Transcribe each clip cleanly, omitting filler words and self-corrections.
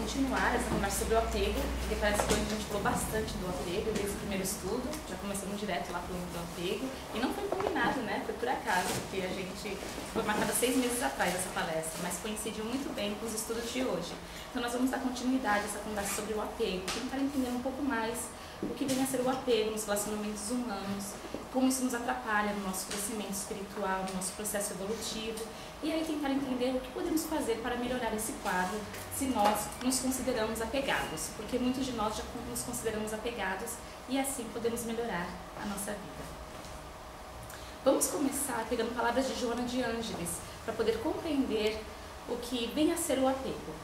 continuar essa conversa sobre o apego, porque parece que hoje a gente falou bastante do apego desde o primeiro estudo, já começamos direto lá falando do apego, e não foi combinado, né? Foi por acaso, porque a gente foi marcada 6 meses atrás essa palestra, mas coincidiu muito bem com os estudos de hoje. Então nós vamos dar continuidade a essa conversa sobre o apego, tentar entender um pouco mais o que vem a ser o apego nos relacionamentos humanos, como isso nos atrapalha no nosso crescimento espiritual, no nosso processo evolutivo, e aí tentar entender o que podemos fazer para melhorar esse quadro se nós nos consideramos apegados, porque muitos de nós já nos consideramos apegados e assim podemos melhorar a nossa vida. Vamos começar pegando palavras de Joana de Ângeles para poder compreender o que vem a ser o apego.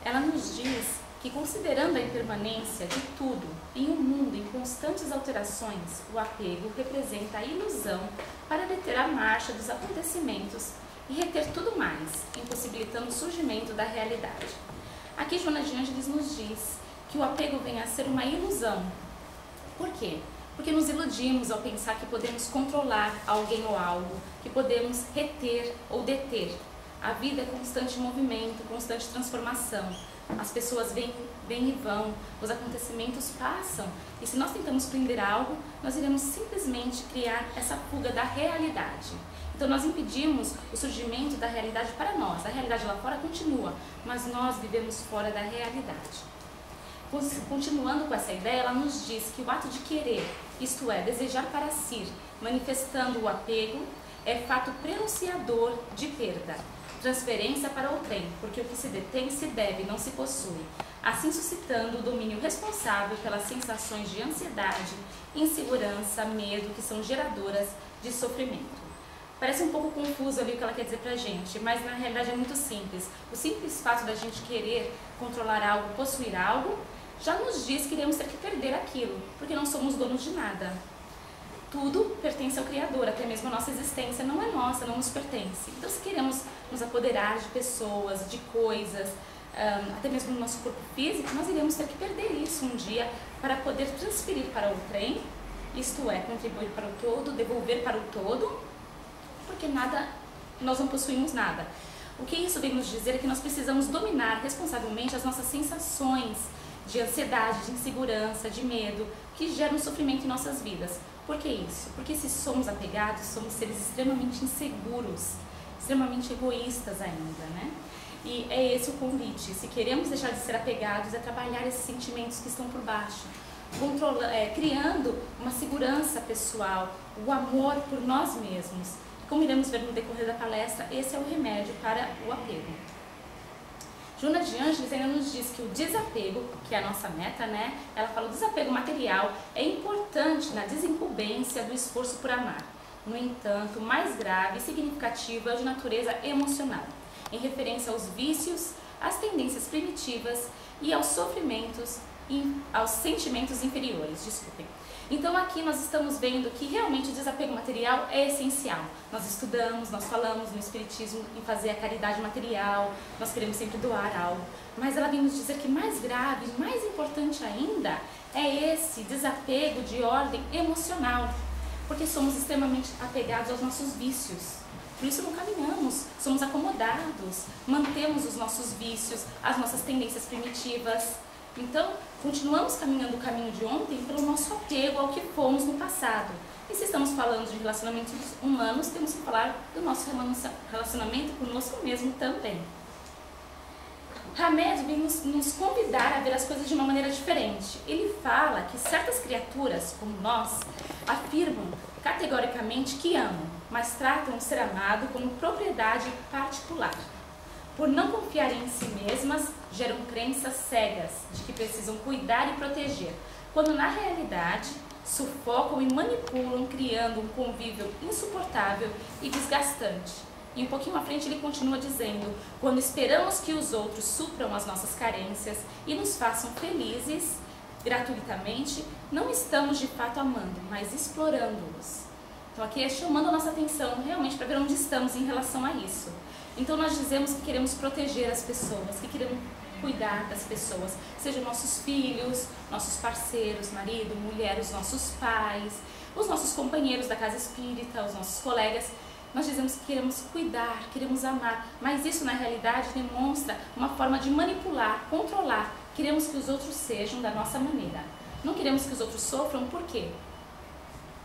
Ela nos diz que, considerando a impermanência de tudo em um mundo em constantes alterações, o apego representa a ilusão para deter a marcha dos acontecimentos e reter tudo mais, impossibilitando o surgimento da realidade. Aqui Joana de Ângeles nos diz que o apego vem a ser uma ilusão. Por quê? Porque nos iludimos ao pensar que podemos controlar alguém ou algo, que podemos reter ou deter. A vida é constante movimento, constante transformação. As pessoas vêm e vão, os acontecimentos passam, e se nós tentamos prender algo, nós iremos simplesmente criar essa fuga da realidade. Então nós impedimos o surgimento da realidade para nós. A realidade lá fora continua, mas nós vivemos fora da realidade. Continuando com essa ideia, ela nos diz que o ato de querer, isto é, desejar para si, manifestando o apego, é fato prenunciador de perda. Transferência para outrem, porque o que se detém se deve, não se possui, assim suscitando o domínio responsável pelas sensações de ansiedade, insegurança, medo, que são geradoras de sofrimento. Parece um pouco confuso ali o que ela quer dizer pra gente, mas na realidade é muito simples. O simples fato da gente querer controlar algo, possuir algo, já nos diz que iremos ter que perder aquilo, porque não somos donos de nada. Tudo pertence ao Criador, até mesmo a nossa existência não é nossa, não nos pertence. Então, se queremos nos apoderar de pessoas, de coisas, até mesmo no nosso corpo físico, nós iremos ter que perder isso um dia para poder transferir para o trem, isto é, contribuir para o todo, devolver para o todo, porque nós não possuímos nada. O que isso vem nos dizer é que nós precisamos dominar responsavelmente as nossas sensações de ansiedade, de insegurança, de medo, que geram sofrimento em nossas vidas. Por que isso? Porque se somos apegados, somos seres extremamente inseguros, extremamente egoístas ainda, né? E é esse o convite. Se queremos deixar de ser apegados, é trabalhar esses sentimentos que estão por baixo, criando uma segurança pessoal, o amor por nós mesmos. Como iremos ver no decorrer da palestra, esse é o remédio para o apego. Joana de Ângeles ainda nos diz que o desapego, que é a nossa meta, né? Ela fala: o desapego material é importante na desincumbência do esforço por amar. No entanto, mais grave e significativo é o de natureza emocional, em referência aos vícios, às tendências primitivas e aos sofrimentos, aos sentimentos inferiores, desculpem. Então aqui nós estamos vendo que realmente o desapego material é essencial. Nós estudamos, nós falamos no Espiritismo em fazer a caridade material, nós queremos sempre doar algo, mas ela vem nos dizer que mais grave, mais importante ainda, é esse desapego de ordem emocional, porque somos extremamente apegados aos nossos vícios. Por isso não caminhamos, somos acomodados, mantemos os nossos vícios, as nossas tendências primitivas. Então, continuamos caminhando o caminho de ontem pelo nosso apego ao que fomos no passado. E se estamos falando de relacionamentos humanos, temos que falar do nosso relacionamento conosco mesmo também. Hamed vem nos convidar a ver as coisas de uma maneira diferente. Ele fala que certas criaturas, como nós, afirmam categoricamente que amam, mas tratam o ser amado como propriedade particular. Por não confiarem em si mesmas, geram crenças cegas de que precisam cuidar e proteger, quando na realidade sufocam e manipulam, criando um convívio insuportável e desgastante. E um pouquinho à frente ele continua dizendo: quando esperamos que os outros supram as nossas carências e nos façam felizes gratuitamente, não estamos de fato amando, mas explorando-os. Então aqui é chamando a nossa atenção realmente para ver onde estamos em relação a isso. Então nós dizemos que queremos proteger as pessoas, que queremos cuidar das pessoas, sejam nossos filhos, nossos parceiros, marido, mulher, os nossos pais, os nossos companheiros da casa espírita, os nossos colegas. Nós dizemos que queremos cuidar, queremos amar, mas isso na realidade demonstra uma forma de manipular, controlar. Queremos que os outros sejam da nossa maneira. Não queremos que os outros sofram, por quê?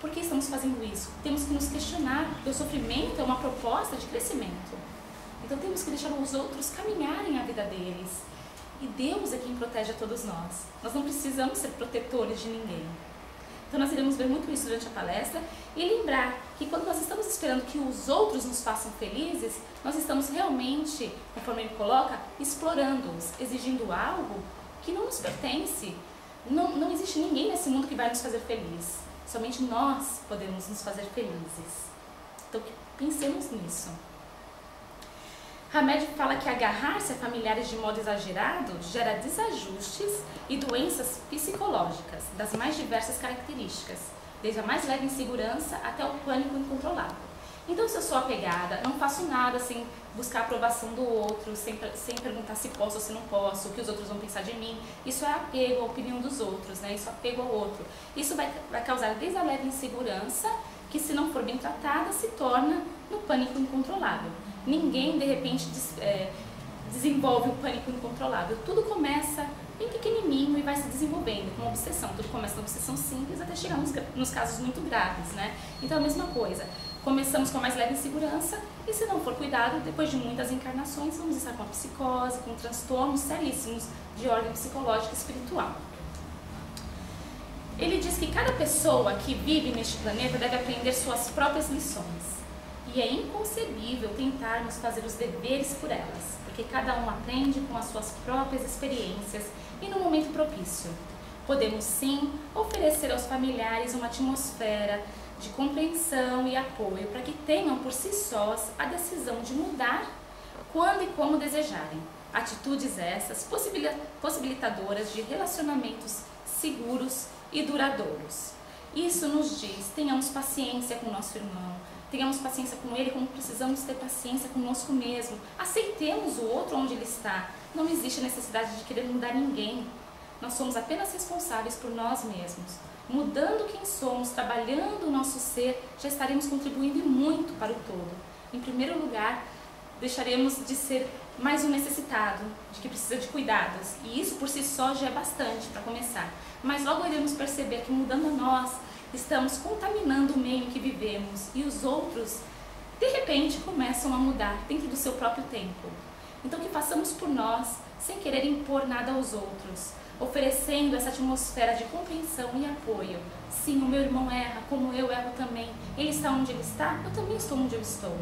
Por que estamos fazendo isso? Temos que nos questionar, porque o sofrimento é uma proposta de crescimento. Então temos que deixar os outros caminharem a vida deles. E Deus é quem protege a todos nós. Nós não precisamos ser protetores de ninguém. Então nós iremos ver muito isso durante a palestra e lembrar que quando nós estamos esperando que os outros nos façam felizes, nós estamos realmente, conforme ele coloca, explorando-os, exigindo algo que não nos pertence. Não existe ninguém nesse mundo que vai nos fazer felizes. Somente nós podemos nos fazer felizes. Então pensemos nisso. Hamed fala que agarrar-se a familiares de modo exagerado gera desajustes e doenças psicológicas das mais diversas características, desde a mais leve insegurança até o pânico incontrolável. Então, se eu sou apegada, não faço nada sem buscar a aprovação do outro, sem perguntar se posso ou se não posso, o que os outros vão pensar de mim. Isso é apego à opinião dos outros, né? Isso é apego ao outro. Isso vai causar desde a leve insegurança, que se não for bem tratada, se torna no pânico incontrolável. Ninguém, de repente, desenvolve o pânico incontrolável. Tudo começa bem pequenininho e vai se desenvolvendo com obsessão. Tudo começa na obsessão simples até chegar nos casos muito graves, né? Então, a mesma coisa. Começamos com a mais leve insegurança e, se não for cuidado, depois de muitas encarnações, vamos estar com a psicose, com transtornos seríssimos de ordem psicológica e espiritual. Ele diz que cada pessoa que vive neste planeta deve aprender suas próprias lições. E é inconcebível tentarmos fazer os deveres por elas, porque cada um aprende com as suas próprias experiências e no momento propício. Podemos sim oferecer aos familiares uma atmosfera de compreensão e apoio para que tenham por si sós a decisão de mudar quando e como desejarem. Atitudes essas possibilitadoras de relacionamentos seguros e duradouros. Isso nos diz, tenhamos paciência com o nosso irmão, tenhamos paciência com ele como precisamos ter paciência conosco mesmo. Aceitemos o outro onde ele está. Não existe necessidade de querer mudar ninguém. Nós somos apenas responsáveis por nós mesmos. Mudando quem somos, trabalhando o nosso ser, já estaremos contribuindo muito para o todo. Em primeiro lugar, deixaremos de ser mais um necessitado, de que precisa de cuidados. E isso por si só já é bastante para começar. Mas logo iremos perceber que mudando nós, estamos contaminando o meio em que vivemos e os outros, de repente, começam a mudar dentro do seu próprio tempo. Então que façamos por nós, sem querer impor nada aos outros, oferecendo essa atmosfera de compreensão e apoio. Sim, o meu irmão erra, como eu erro também. Ele está onde ele está, eu também estou onde eu estou.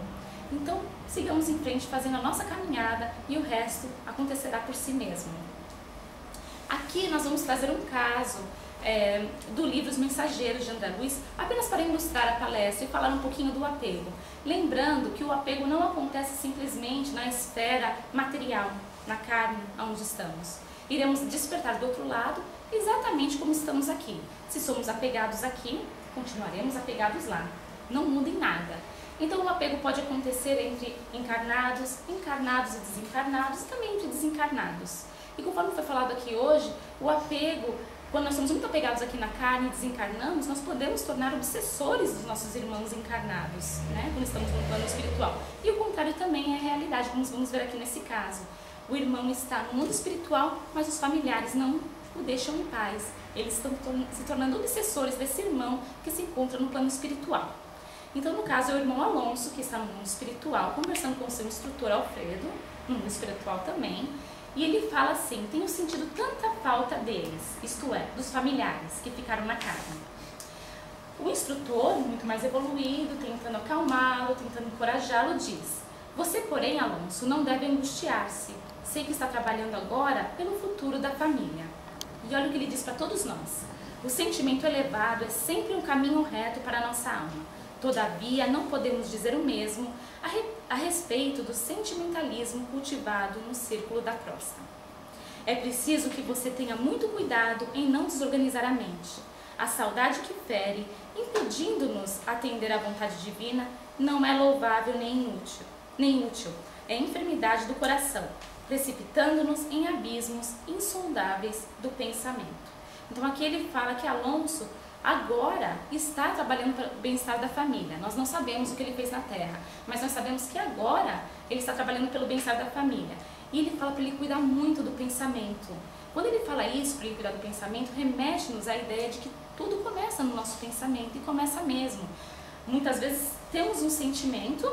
Então, sigamos em frente fazendo a nossa caminhada e o resto acontecerá por si mesmo. Aqui nós vamos trazer um caso do livro Os Mensageiros de André Luiz, apenas para ilustrar a palestra e falar um pouquinho do apego. Lembrando que o apego não acontece simplesmente na esfera material, na carne, onde estamos. Iremos despertar do outro lado exatamente como estamos aqui. Se somos apegados aqui, continuaremos apegados lá. Não muda em nada. Então o apego pode acontecer entre encarnados e desencarnados e também entre desencarnados. E conforme foi falado aqui hoje, o apego, quando nós somos muito apegados aqui na carne e desencarnamos, nós podemos tornar obsessores dos nossos irmãos encarnados, né? Quando estamos no plano espiritual. E o contrário também é a realidade, como vamos ver aqui nesse caso. O irmão está no mundo espiritual, mas os familiares não o deixam em paz. Eles estão se tornando obsessores desse irmão que se encontra no plano espiritual. Então, no caso, é o irmão Alonso, que está no mundo espiritual, conversando com o seu instrutor Alfredo, no mundo espiritual também, e ele fala assim: tenho sentido tanta falta deles, isto é, dos familiares que ficaram na carne. O instrutor, muito mais evoluído, tentando acalmá-lo, tentando encorajá-lo, diz: você, porém, Alonso, não deve angustiar-se. Sei que está trabalhando agora pelo futuro da família. E olha o que ele diz para todos nós: o sentimento elevado é sempre um caminho reto para a nossa alma. Todavia, não podemos dizer o mesmo a respeito do sentimentalismo cultivado no círculo da crosta. É preciso que você tenha muito cuidado em não desorganizar a mente. A saudade que fere, impedindo-nos atender à vontade divina, não é louvável nem útil. É enfermidade do coração, precipitando-nos em abismos insondáveis do pensamento. Então aqui ele fala que Alonso agora está trabalhando para o bem-estar da família. Nós não sabemos o que ele fez na terra, mas nós sabemos que agora ele está trabalhando pelo bem-estar da família. E ele fala para ele cuidar muito do pensamento. Quando ele fala isso, para ele cuidar do pensamento, remete-nos à ideia de que tudo começa no nosso pensamento, e começa mesmo. Muitas vezes temos um sentimento,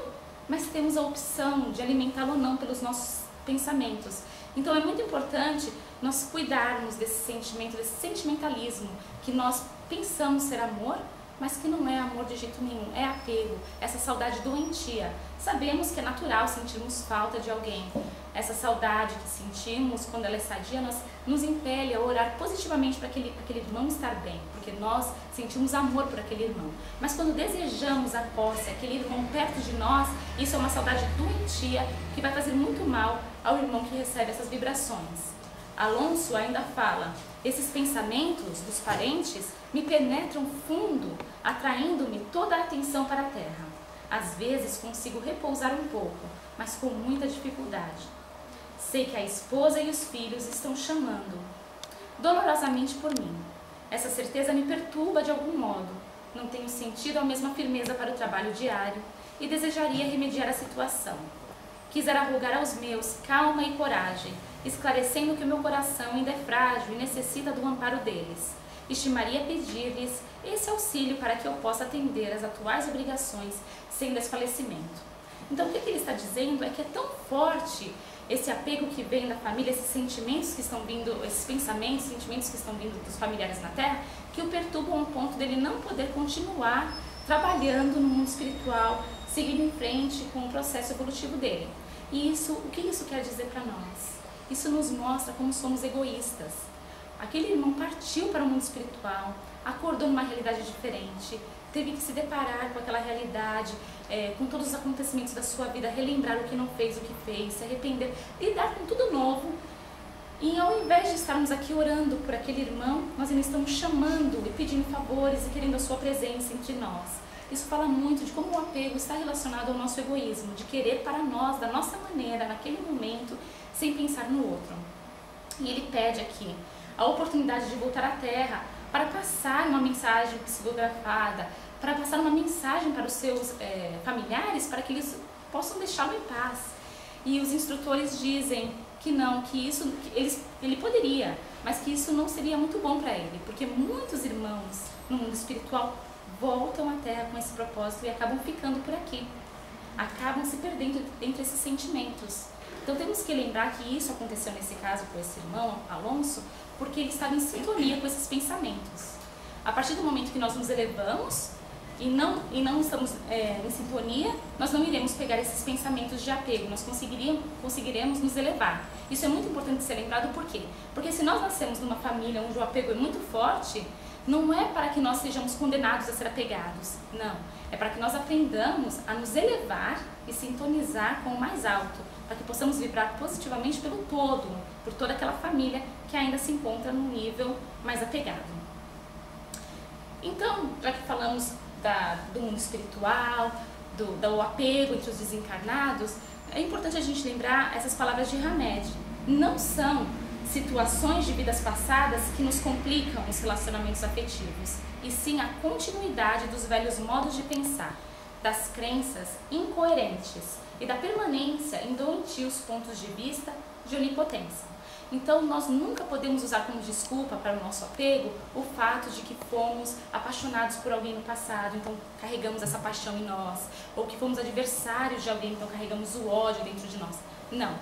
mas temos a opção de alimentá-lo ou não pelos nossos pensamentos. Então é muito importante nós cuidarmos desse sentimento, desse sentimentalismo, que nós pensamos ser amor, mas que não é amor de jeito nenhum, é apego, essa saudade doentia. Sabemos que é natural sentirmos falta de alguém. Essa saudade que sentimos, quando ela é sadia, nos impele a orar positivamente para aquele irmão estar bem, porque nós sentimos amor por aquele irmão. Mas quando desejamos a posse, aquele irmão perto de nós, isso é uma saudade doentia que vai fazer muito mal ao irmão que recebe essas vibrações. Alonso ainda fala: esses pensamentos dos parentes me penetram fundo, atraindo-me toda a atenção para a terra. Às vezes consigo repousar um pouco, mas com muita dificuldade. Sei que a esposa e os filhos estão chamando dolorosamente por mim. Essa certeza me perturba de algum modo. Não tenho sentido a mesma firmeza para o trabalho diário e desejaria remediar a situação. Quisera rogar aos meus calma e coragem, esclarecendo que o meu coração ainda é frágil e necessita do amparo deles. Estimaria pedir-lhes esse auxílio para que eu possa atender às atuais obrigações sem desfalecimento. Então o que ele está dizendo é que é tão forte esse apego que vem da família, esses sentimentos que estão vindo, esses pensamentos, sentimentos que estão vindo dos familiares na Terra, que o perturbam ao ponto dele não poder continuar trabalhando no mundo espiritual, seguindo em frente com o processo evolutivo dele. E o que isso quer dizer para nós? Isso nos mostra como somos egoístas. Aquele irmão partiu para o mundo espiritual, acordou numa realidade diferente, teve que se deparar com aquela realidade, com todos os acontecimentos da sua vida, relembrar o que não fez, o que fez, se arrepender, lidar com tudo novo. E ao invés de estarmos aqui orando por aquele irmão, nós ainda estamos chamando e pedindo favores e querendo a sua presença entre nós. Isso fala muito de como o apego está relacionado ao nosso egoísmo, de querer para nós, da nossa maneira, naquele momento, sem pensar no outro. E ele pede aqui a oportunidade de voltar à Terra para passar uma mensagem psicografada, para passar uma mensagem para os seus familiares, para que eles possam deixá-lo em paz. E os instrutores dizem que não, que isso ele poderia, mas que isso não seria muito bom para ele, porque muitos irmãos no mundo espiritual voltam à Terra com esse propósito e acabam ficando por aqui, acabam se perdendo entre esses sentimentos. Então temos que lembrar que isso aconteceu nesse caso com esse irmão, Alonso, porque ele estava em sintonia com esses pensamentos. A partir do momento que nós nos elevamos e não estamos em sintonia, nós não iremos pegar esses pensamentos de apego, nós conseguiremos nos elevar. Isso é muito importante ser lembrado, por quê? Porque se nós nascemos numa família onde o apego é muito forte, não é para que nós sejamos condenados a ser apegados, não. É para que nós aprendamos a nos elevar e sintonizar com o mais alto, para que possamos vibrar positivamente pelo todo, por toda aquela família que ainda se encontra num nível mais apegado. Então, já que falamos do mundo espiritual, do apego entre os desencarnados, é importante a gente lembrar essas palavras de Hamed. Não são situações de vidas passadas que nos complicam os relacionamentos afetivos, e sim a continuidade dos velhos modos de pensar, das crenças incoerentes e da permanência em doentios pontos de vista de onipotência. Então nós nunca podemos usar como desculpa para o nosso apego o fato de que fomos apaixonados por alguém no passado, então carregamos essa paixão em nós, ou que fomos adversários de alguém, então carregamos o ódio dentro de nós. Não.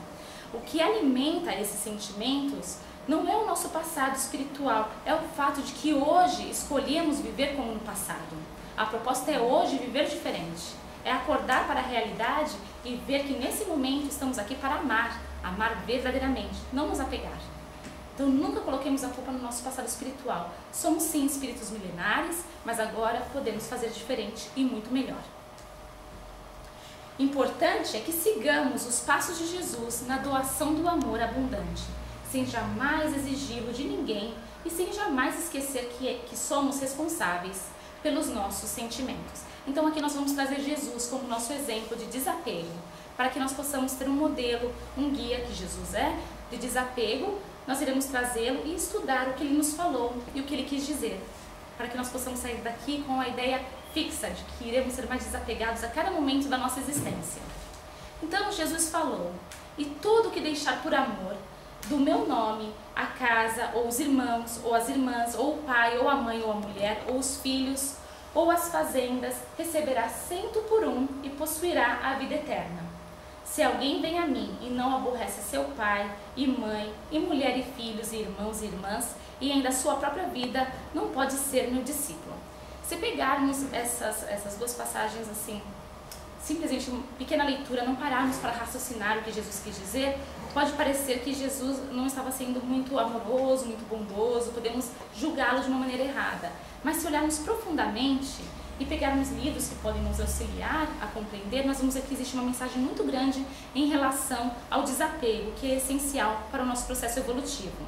O que alimenta esses sentimentos não é o nosso passado espiritual, é o fato de que hoje escolhemos viver como no passado. A proposta é hoje viver diferente, é acordar para a realidade e ver que nesse momento estamos aqui para amar verdadeiramente, não nos apegar. Então nunca coloquemos a culpa no nosso passado espiritual. Somos sim espíritos milenares, mas agora podemos fazer diferente e muito melhor. Importante é que sigamos os passos de Jesus na doação do amor abundante, sem jamais exigi-lo de ninguém e sem jamais esquecer que somos responsáveis pelos nossos sentimentos. Então aqui nós vamos trazer Jesus como nosso exemplo de desapego, para que nós possamos ter um modelo, um guia que Jesus é, de desapego. Nós iremos trazê-lo e estudar o que ele nos falou e o que ele quis dizer. para que nós possamos sair daqui com a ideia fixa de que iremos ser mais desapegados a cada momento da nossa existência. Então Jesus falou: e tudo que deixar por amor do meu nome, a casa, ou os irmãos, ou as irmãs, ou o pai, ou a mãe, ou a mulher, ou os filhos, ou as fazendas, receberá 100 por 1 e possuirá a vida eterna. Se alguém vem a mim e não aborrece seu pai, e mãe, e mulher, e filhos, e irmãos e irmãs, e ainda a sua própria vida, não pode ser meu discípulo. Se pegarmos essas duas passagens assim, simplesmente uma pequena leitura, não pararmos para raciocinar o que Jesus quis dizer, pode parecer que Jesus não estava sendo muito amoroso, muito bondoso, podemos julgá-lo de uma maneira errada. Mas se olharmos profundamente e pegarmos livros que podem nos auxiliar a compreender, nós vamos ver que existe uma mensagem muito grande em relação ao desapego, que é essencial para o nosso processo evolutivo.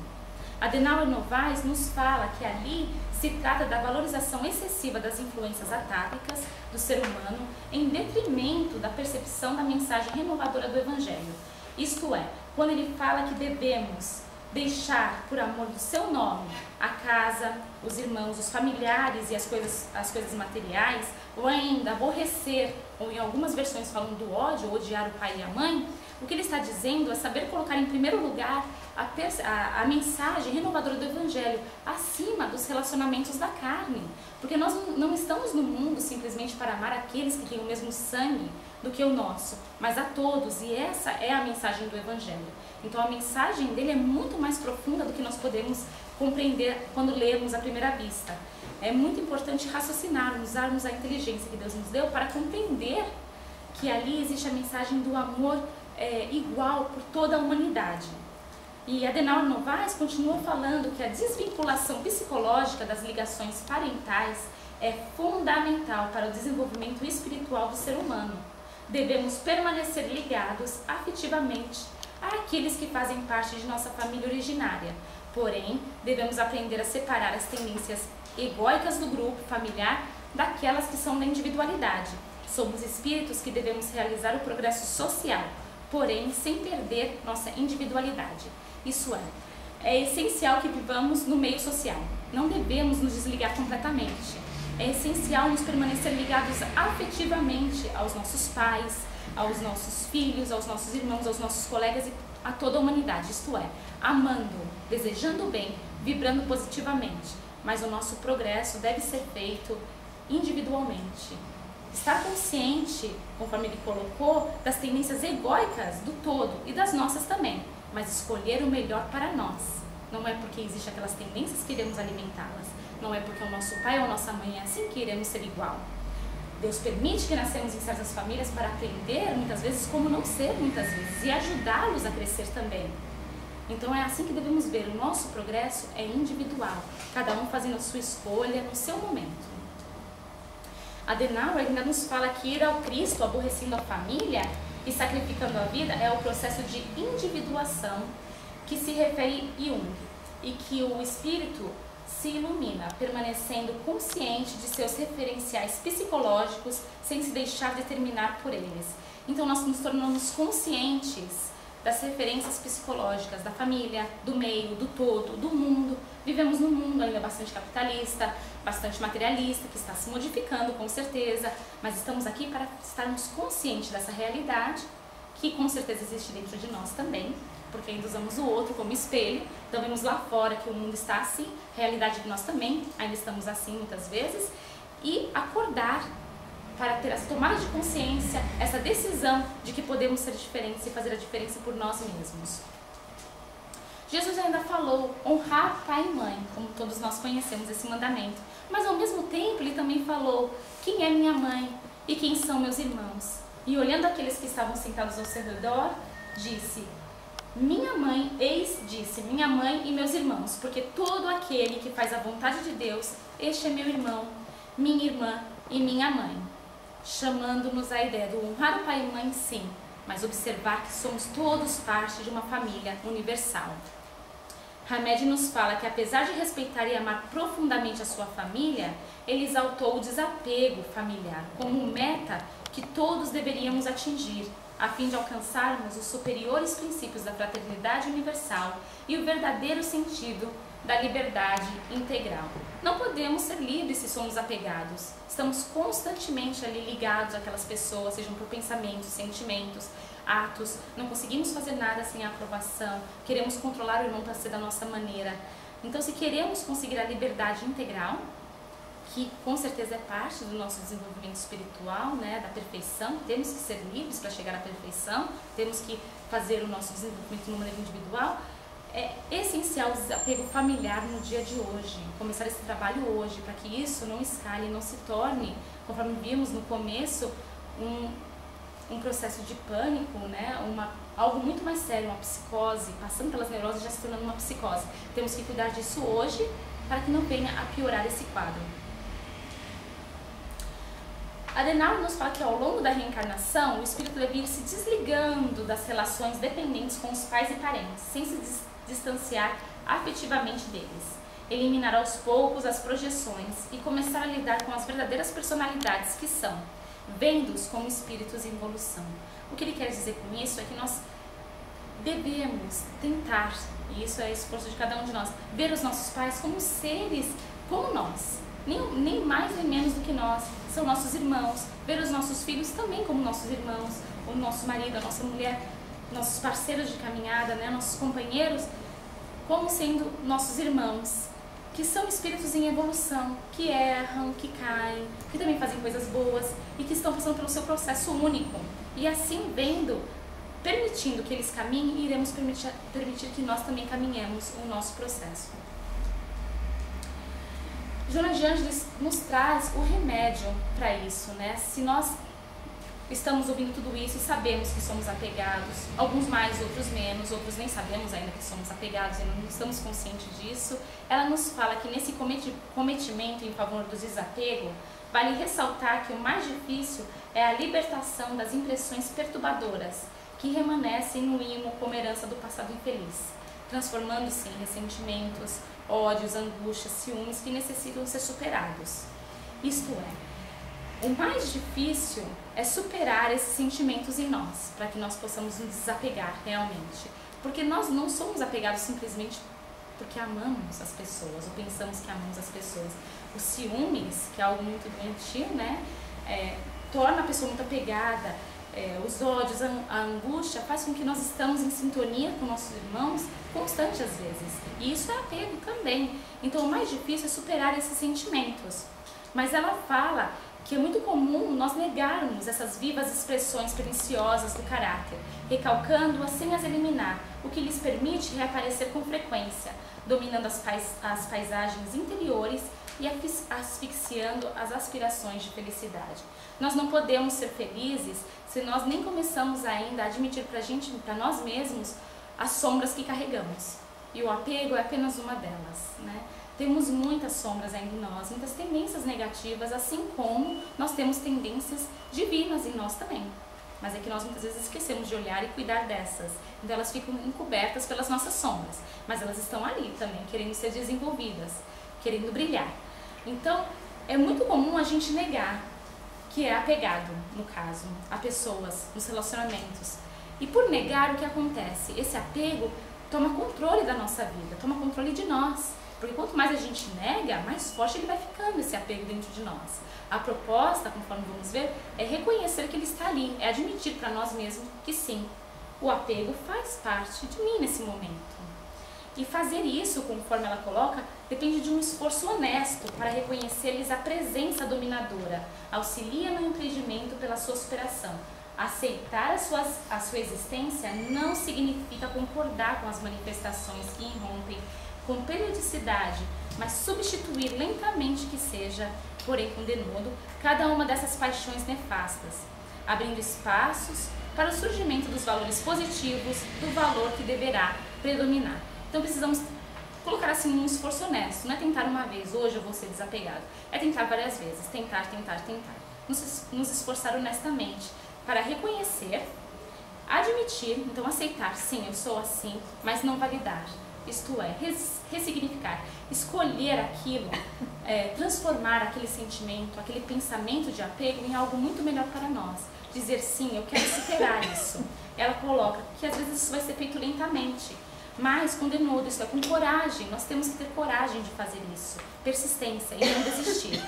Adenauer Novaes nos fala que ali se trata da valorização excessiva das influências atávicas do ser humano em detrimento da percepção da mensagem renovadora do Evangelho. Isto é, quando ele fala que devemos deixar, por amor do seu nome, a casa, os irmãos, os familiares e as coisas materiais, ou ainda aborrecer, ou em algumas versões falam do ódio, odiar o pai e a mãe, o que ele está dizendo é saber colocar em primeiro lugar a mensagem renovadora do Evangelho acima dos relacionamentos da carne. Porque nós não estamos no mundo simplesmente para amar aqueles que têm o mesmo sangue do que o nosso, mas a todos, e essa é a mensagem do Evangelho. Então a mensagem dele é muito mais profunda do que nós podemos compreender quando lemos à primeira vista. É muito importante raciocinarmos, usarmos a inteligência que Deus nos deu para compreender que ali existe a mensagem do amor igual por toda a humanidade. E Adenauer Novaes continua falando que a desvinculação psicológica das ligações parentais é fundamental para o desenvolvimento espiritual do ser humano. Devemos permanecer ligados afetivamente àqueles que fazem parte de nossa família originária. Porém, devemos aprender a separar as tendências egóicas do grupo familiar daquelas que são da individualidade. Somos espíritos que devemos realizar o progresso social, porém sem perder nossa individualidade. Isso é essencial que vivamos no meio social. Não devemos nos desligar completamente. É essencial nos permanecer ligados afetivamente aos nossos pais, aos nossos filhos, aos nossos irmãos, aos nossos colegas e a toda a humanidade. Isto é, amando, desejando o bem, vibrando positivamente. Mas o nosso progresso deve ser feito individualmente. Estar consciente, conforme ele colocou, das tendências egóicas do todo e das nossas também, mas escolher o melhor para nós. Não é porque existem aquelas tendências que iremos alimentá-las, não é porque o nosso pai ou a nossa mãe é assim que iremos ser igual. Deus permite que nascemos em certas famílias para aprender, muitas vezes, como não ser, muitas vezes, e ajudá-los a crescer também. Então é assim que devemos ver, o nosso progresso é individual, cada um fazendo a sua escolha no seu momento. Adenauer ainda nos fala que ir ao Cristo aborrecendo a família e sacrificando a vida é o processo de individuação que se refere a Jung, e que o espírito se ilumina, permanecendo consciente de seus referenciais psicológicos sem se deixar determinar por eles. Então nós nos tornamos conscientes das referências psicológicas da família, do meio, do todo, do mundo. Vivemos num mundo ainda bastante capitalista, bastante materialista, que está se modificando com certeza, mas estamos aqui para estarmos conscientes dessa realidade, que com certeza existe dentro de nós também, porque ainda usamos o outro como espelho, então vemos lá fora que o mundo está assim, realidade que nós também ainda estamos assim muitas vezes, e acordar para ter essa tomada de consciência, essa decisão de que podemos ser diferentes e fazer a diferença por nós mesmos. Jesus ainda falou honrar pai e mãe, como todos nós conhecemos esse mandamento, mas ao mesmo tempo ele também falou quem é minha mãe e quem são meus irmãos. E olhando aqueles que estavam sentados ao seu redor, disse: minha mãe, disse, minha mãe e meus irmãos, porque todo aquele que faz a vontade de Deus, este é meu irmão, minha irmã e minha mãe. Chamando-nos a ideia do honrar o pai e mãe, sim, mas observar que somos todos parte de uma família universal. Hamed nos fala que apesar de respeitar e amar profundamente a sua família, ele exaltou o desapego familiar como meta que todos deveríamos atingir, a fim de alcançarmos os superiores princípios da fraternidade universal e o verdadeiro sentido da liberdade integral. Não podemos ser livres se somos apegados. Estamos constantemente ali ligados àquelas pessoas, sejam por pensamentos, sentimentos, atos. Não conseguimos fazer nada sem a aprovação. Queremos controlar o irmão para ser da nossa maneira. Então, se queremos conseguir a liberdade integral, que com certeza é parte do nosso desenvolvimento espiritual, né, da perfeição, temos que ser livres para chegar à perfeição, temos que fazer o nosso desenvolvimento de uma maneira individual. É essencial o desapego familiar no dia de hoje, começar esse trabalho hoje, para que isso não escale, não se torne, conforme vimos no começo, um processo de pânico, né? Algo muito mais sério, uma psicose, passando pelas neuroses já se tornando uma psicose. Temos que cuidar disso hoje para que não venha a piorar esse quadro. Adenauer nos fala que ao longo da reencarnação, o espírito deve ir se desligando das relações dependentes com os pais e parentes, sem se distanciar afetivamente deles. Eliminar aos poucos as projeções e começar a lidar com as verdadeiras personalidades que são, vendo-os como espíritos em evolução. O que ele quer dizer com isso é que nós devemos tentar, e isso é esforço de cada um de nós, ver os nossos pais como seres como nós, nem mais nem menos do que nós, são nossos irmãos, ver os nossos filhos também como nossos irmãos, o nosso marido, a nossa mulher, nossos parceiros de caminhada, né, nossos companheiros, como sendo nossos irmãos, que são espíritos em evolução, que erram, que caem, que também fazem coisas boas e que estão passando pelo seu processo único. E assim, permitindo que eles caminhem, iremos permitir que nós também caminhemos o nosso processo. Joana de Ângeles nos traz o remédio para isso, né? Se nós estamos ouvindo tudo isso e sabemos que somos apegados, alguns mais, outros menos, outros nem sabemos ainda que somos apegados e não estamos conscientes disso, ela nos fala que nesse cometimento em favor do desapego, vale ressaltar que o mais difícil é a libertação das impressões perturbadoras que remanescem no ímã como herança do passado infeliz, transformando-se em ressentimentos, ódios, angústias, ciúmes que necessitam ser superados. Isto é, o mais difícil é superar esses sentimentos em nós, para que nós possamos nos desapegar realmente. Porque nós não somos apegados simplesmente porque amamos as pessoas, ou pensamos que amamos as pessoas. Os ciúmes, que é algo muito doentio, né, torna a pessoa muito apegada. Os ódios, a angústia faz com que nós estamos em sintonia com nossos irmãos constante às vezes. E isso é apego também. Então o mais difícil é superar esses sentimentos. Mas ela fala que é muito comum nós negarmos essas vivas expressões preciosas do caráter, recalcando-as sem as eliminar, o que lhes permite reaparecer com frequência, dominando as paisagens interiores e asfixiando as aspirações de felicidade. Nós não podemos ser felizes se nós nem começamos ainda a admitir para nós mesmos, as sombras que carregamos. E o apego é apenas uma delas, né? Temos muitas sombras ainda em nós, muitas tendências negativas, assim como nós temos tendências divinas em nós também. Mas é que nós muitas vezes esquecemos de olhar e cuidar dessas. Então elas ficam encobertas pelas nossas sombras, mas elas estão ali também, querendo ser desenvolvidas, querendo brilhar. Então é muito comum a gente negar que é apegado, no caso, a pessoas, nos relacionamentos. E por negar, o que acontece? Esse apego toma controle da nossa vida, toma controle de nós. Porque quanto mais a gente nega, mais forte ele vai ficando, esse apego dentro de nós. A proposta, conforme vamos ver, é reconhecer que ele está ali, é admitir para nós mesmos que sim, o apego faz parte de mim nesse momento. E fazer isso, conforme ela coloca, depende de um esforço honesto para reconhecer-lhes a presença dominadora, auxilia no empreendimento pela sua superação. Aceitar a sua existência não significa concordar com as manifestações que irrompem com periodicidade, mas substituir lentamente que seja, porém com denodo, cada uma dessas paixões nefastas, abrindo espaços para o surgimento dos valores positivos, do valor que deverá predominar. Então precisamos colocar assim um esforço honesto, não é tentar uma vez, hoje eu vou ser desapegado, é tentar várias vezes, tentar, nos esforçar honestamente para reconhecer, admitir, então aceitar, sim, eu sou assim, mas não validar. Isto é, ressignificar, escolher aquilo, transformar aquele sentimento, aquele pensamento de apego em algo muito melhor para nós, dizer sim, eu quero superar isso. Ela coloca que às vezes isso vai ser feito lentamente, mas com denodo, isso é com coragem. Nós temos que ter coragem de fazer isso, persistência e não desistir.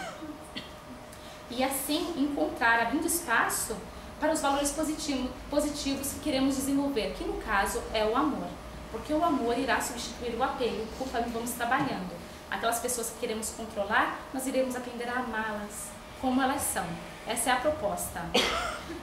E assim encontrar, abrindo espaço para os valores positivos que queremos desenvolver, que no caso é o amor. Porque o amor irá substituir o apego conforme vamos trabalhando. Aquelas pessoas que queremos controlar, nós iremos aprender a amá-las como elas são. Essa é a proposta.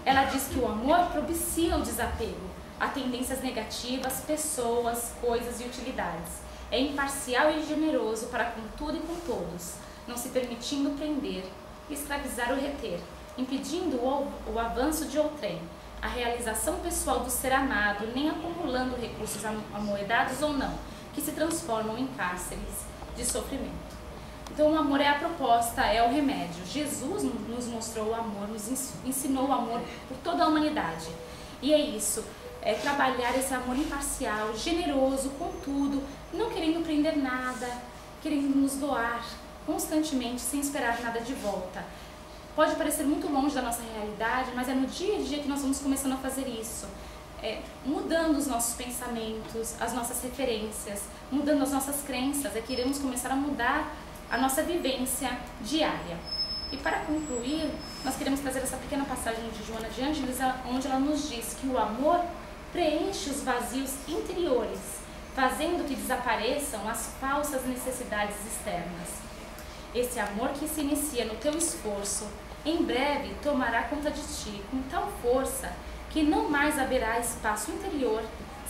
Ela diz que o amor propicia o desapego a tendências negativas, pessoas, coisas e utilidades. É imparcial e generoso para com tudo e com todos, não se permitindo prender, escravizar ou reter, impedindo o avanço de outrem, a realização pessoal do ser amado, nem acumulando recursos amoedados ou não, que se transformam em cárceres de sofrimento. Então o amor é a proposta, é o remédio. Jesus nos mostrou o amor, nos ensinou o amor por toda a humanidade. E é isso, é trabalhar esse amor imparcial, generoso, com tudo, não querendo prender nada, querendo nos doar constantemente, sem esperar nada de volta. Pode parecer muito longe da nossa realidade, mas é no dia a dia que nós vamos começando a fazer isso. Mudando os nossos pensamentos, as nossas referências, mudando as nossas crenças, é que iremos começar a mudar a nossa vivência diária. E para concluir, nós queremos trazer essa pequena passagem de Joana de Ângeles, onde ela nos diz que o amor preenche os vazios interiores, fazendo que desapareçam as falsas necessidades externas. Esse amor que se inicia no teu esforço, em breve tomará conta de ti com tal força que não mais haverá espaço interior,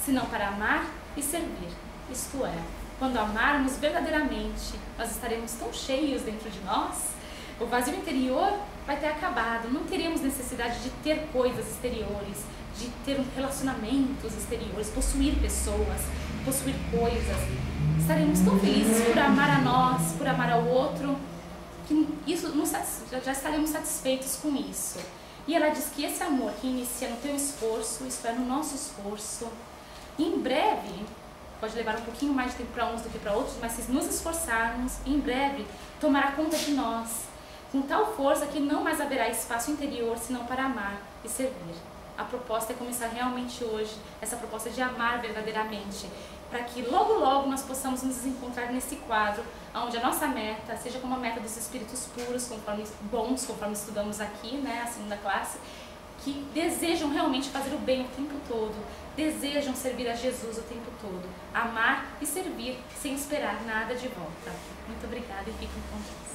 senão para amar e servir. Isto é, quando amarmos verdadeiramente, nós estaremos tão cheios dentro de nós, o vazio interior vai ter acabado, não teremos necessidade de ter coisas exteriores, de ter relacionamentos exteriores, possuir pessoas, possuir coisas. Estaremos tão felizes por amar a nós, por amar ao outro, que isso já estaremos satisfeitos com isso. E ela diz que esse amor que inicia no teu esforço, isto é, no nosso esforço, em breve, pode levar um pouquinho mais de tempo para uns do que para outros, mas se nos esforçarmos, em breve tomará conta de nós, com tal força que não mais haverá espaço interior senão para amar e servir. A proposta é começar realmente hoje, essa proposta de amar verdadeiramente, para que logo logo nós possamos nos encontrar nesse quadro, onde a nossa meta seja como a meta dos espíritos puros, conforme estudamos aqui, né, a segunda classe, que desejam realmente fazer o bem o tempo todo, desejam servir a Jesus o tempo todo, amar e servir sem esperar nada de volta. Muito obrigada e fiquem com Deus.